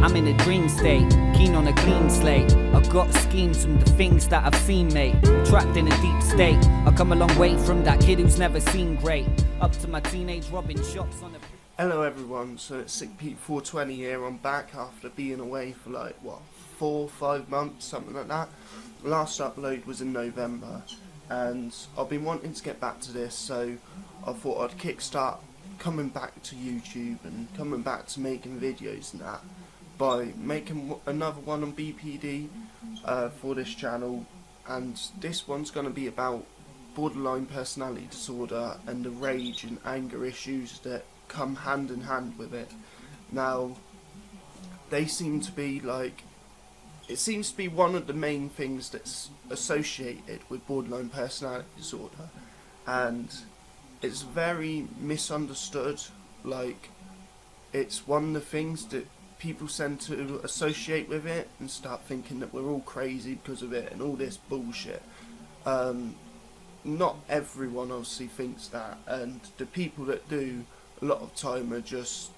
I'm in a dream state, keen on a clean slate. I got schemes from the things that I've seen, mate. Trapped in a deep state, I come a long way from that kid who's never seen great. Up to my teenage robbing shops on the... Hello everyone, so it's Sick Pete 420 here. I'm back after being away for 4-5 months, something like that. Last upload was in November, and I've been wanting to get back to this, so I thought I'd kickstart coming back to YouTube and coming back to making videos and that by making another one on Bpd for this channel. And this one's going to be about borderline personality disorder and the rage and anger issues that come hand in hand with it. Now, they seem to be it seems to be one of the main things that's associated with borderline personality disorder, and it's very misunderstood. It's one of the things that people tend to associate with it and start thinking that we're all crazy because of it and all this bullshit. Not everyone obviously thinks that, and the people that do a lot of time are just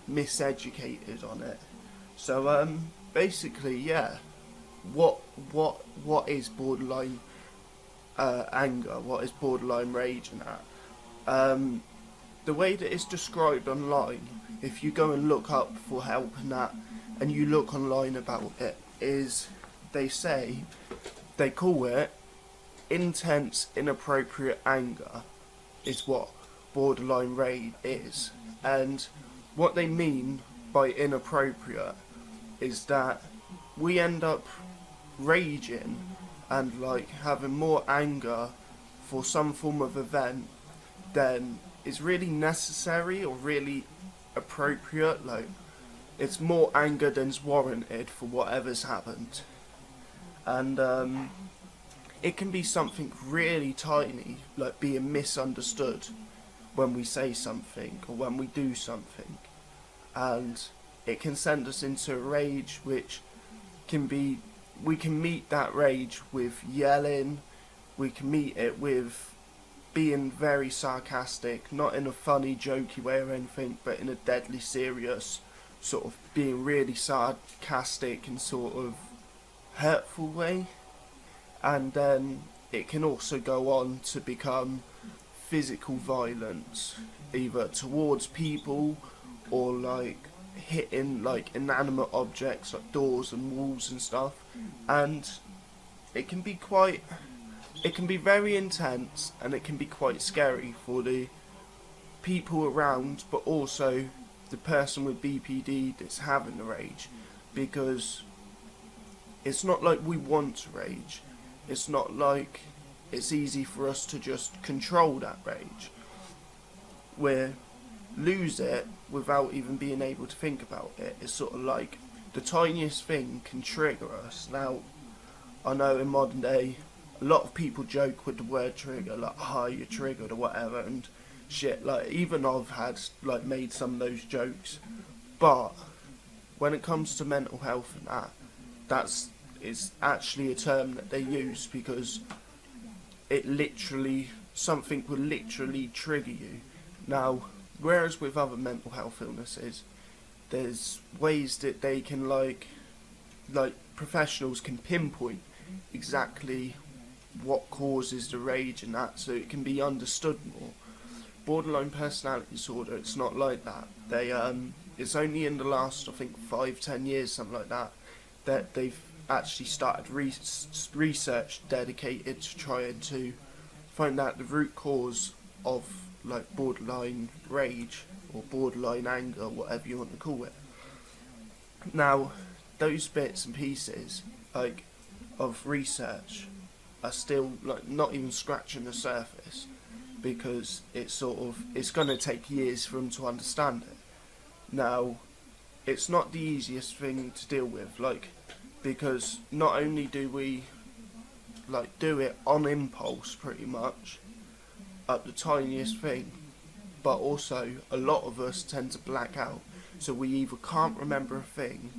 miseducated on it. So basically, yeah, what is borderline anger? What is borderline rage and that? The way that it's described online, if you go and look up for help and that, and you look online about it, is they call it intense inappropriate anger is what borderline rage is. And what they mean by inappropriate is that we end up raging and having more anger for some form of event than is really necessary or really appropriate. It's more anger than's warranted for whatever's happened. And it can be something really tiny, like being misunderstood when we say something or when we do something, and it can send us into a rage, which can be, we can meet that rage with yelling, we can meet it with being very sarcastic, not in a funny jokey way or anything, but in a deadly serious sort of being really sarcastic and sort of hurtful way. And then it can also go on to become physical violence, either towards people or hitting inanimate objects like doors and walls and stuff. And it can be very intense, and it can be quite scary for the people around, but also the person with BPD that's having the rage, because it's not like we want to rage. It's not like it's easy for us to just control that rage. We lose it without even being able to think about it. It's sort of like the tiniest thing can trigger us. Now, I know in modern day, a lot of people joke with the word trigger, you're triggered or whatever and shit. Even I've had made some of those jokes. But when it comes to mental health and it's actually a term that they use, because something will literally trigger you. Now, whereas with other mental health illnesses, there's ways that they can professionals can pinpoint exactly what causes the rage and that, so it can be understood more. Borderline personality disorder, it's not like that. It's only in the last, I think, 5-10 years, something like that, that they've actually started research dedicated to trying to find out the root cause of borderline rage or borderline anger, whatever you want to call it. Now, those bits and pieces of research are still not even scratching the surface, because it's going to take years for them to understand it. Now, it's not the easiest thing to deal with, because not only do we do it on impulse pretty much at the tiniest thing, but also a lot of us tend to black out, so we either can't remember a thing,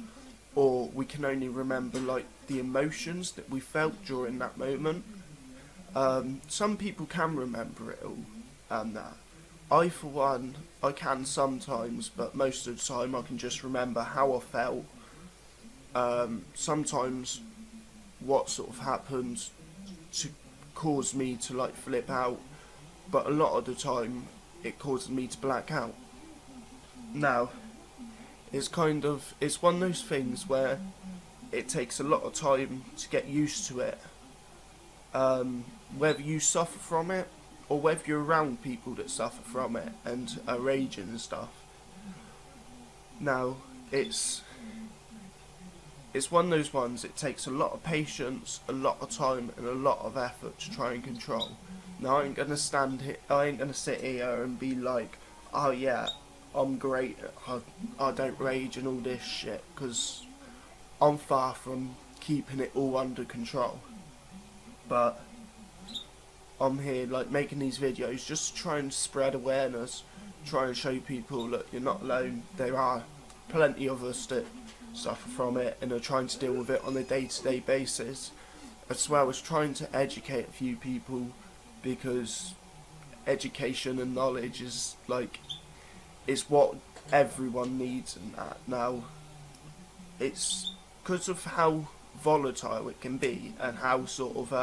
or we can only remember the emotions that we felt during that moment. Some people can remember it all, and that. I, for one, I can sometimes, but most of the time I can just remember how I felt, sometimes what sort of happens to cause me to like flip out, but a lot of the time it causes me to black out. Now, it's one of those things where it takes a lot of time to get used to it, whether you suffer from it or whether you're around people that suffer from it and are raging and stuff. Now, it's one of those ones, it takes a lot of patience, a lot of time and a lot of effort to try and control. Now I ain't gonna sit here and be like, oh yeah, I'm great, I don't rage and all this shit, because I'm far from keeping it all under control. But I'm here like making these videos just to try and spread awareness, try and show people, look, you're not alone, there are plenty of us that suffer from it and are trying to deal with it on a day-to-day basis, as well as trying to educate a few people, because education and knowledge is what everyone needs and that. Now, it's because of how volatile it can be and how sort of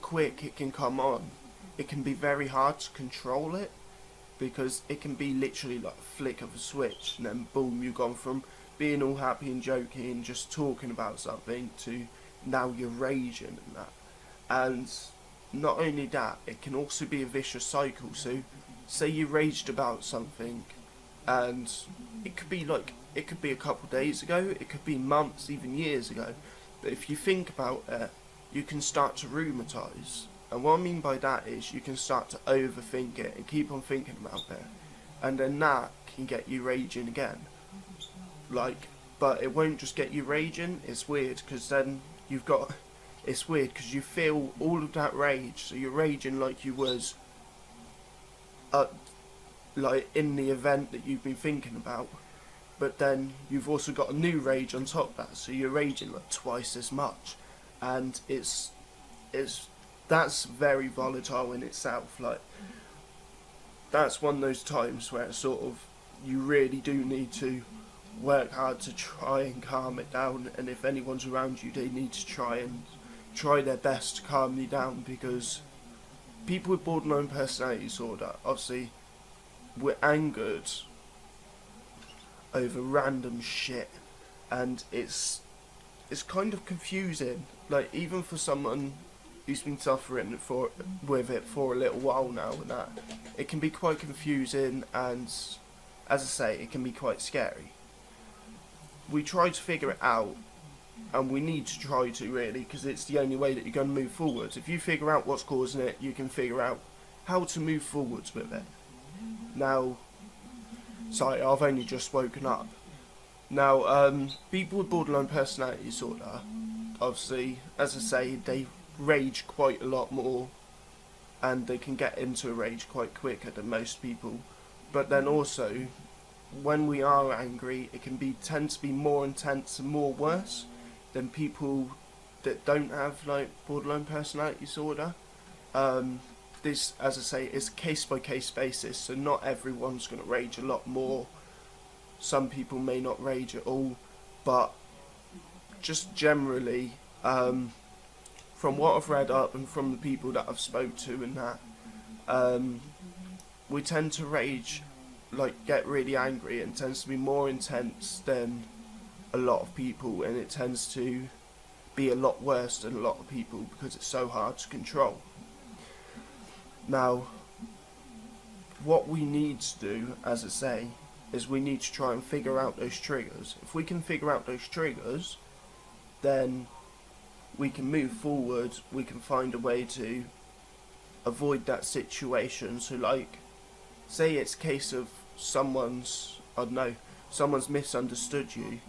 quick it can come on. It can be very hard to control it, because it can be literally like a flick of a switch and then boom, you've gone from being all happy and joking and just talking about something to now you're raging and that. And not only that, it can also be a vicious cycle. So say you raged about something and it could be a couple of days ago, it could be months, even years ago, but if you think about it, you can start to rheumatize. And what I mean by that is you can start to overthink it and keep on thinking about it, and then that can get you raging again. But it won't just get you raging. It's weird because then it's weird because you feel all of that rage, so you're raging like you was like in the event that you've been thinking about, but then you've also got a new rage on top of that, so you're raging like twice as much, and that's very volatile in itself. Like, that's one of those times where it's sort of, you really do need to work hard to try and calm it down, and if anyone's around you, they need to try their best to calm you down, because people with borderline personality disorder, obviously, we're angered over random shit, and it's kind of confusing, like even for someone who's been suffering with it for a little while now, and that it can be quite confusing, and as I say, it can be quite scary. We try to figure it out, and we need to try to, really, because it's the only way that you're going to move forward. If you figure out what's causing it, you can figure out how to move forwards with it. Now, sorry, I've only just woken up. Now, people with borderline personality disorder, obviously, as I say, they rage quite a lot more, and they can get into a rage quite quicker than most people. But then also, when we are angry, it can tend to be more intense and more worse than people that don't have like borderline personality disorder. This, as I say, is case by case basis, so not everyone's going to rage a lot more. Some people may not rage at all, but just generally, from what I've read up and from the people that I've spoke to and that, we tend to rage, like get really angry, and tends to be more intense than a lot of people, and it tends to be a lot worse than a lot of people because it's so hard to control. Now, what we need to do, as I say, is we need to try and figure out those triggers. If we can figure out those triggers, then we can move forward, we can find a way to avoid that situation. So like, say it's a case of someone's misunderstood you,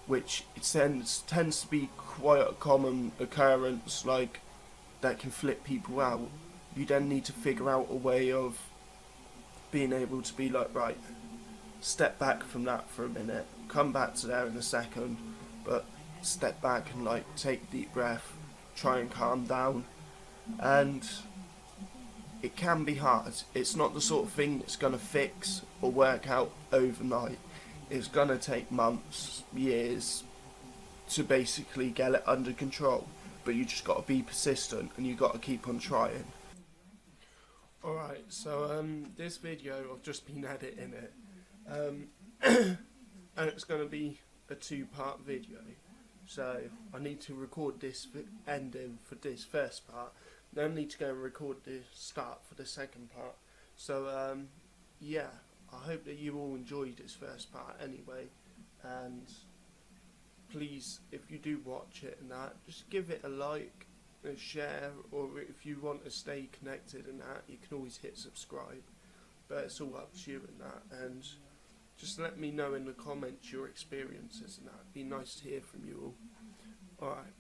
which it tends to be quite a common occurrence, like, that can flip people out. You then need to figure out a way of being able to be like, right, step back from that for a minute, come back to there in a second, but step back and like take a deep breath, try and calm down. And it can be hard. It's not the sort of thing that's going to fix or work out overnight. it's gonna take months, years to basically get it under control, but you just got to be persistent and you got to keep on trying. Alright, so this video, I've just been editing it, and it's going to be a 2-part video. So I need to record this ending for this first part, then I need to go and record the start for the second part. So yeah, I hope that you all enjoyed this first part anyway, and please, if you do watch it and that, just give it a like, a share, or if you want to stay connected and that, you can always hit subscribe, but it's all up to you and that. And just let me know in the comments your experiences and that. It'd be nice to hear from you all. Alright.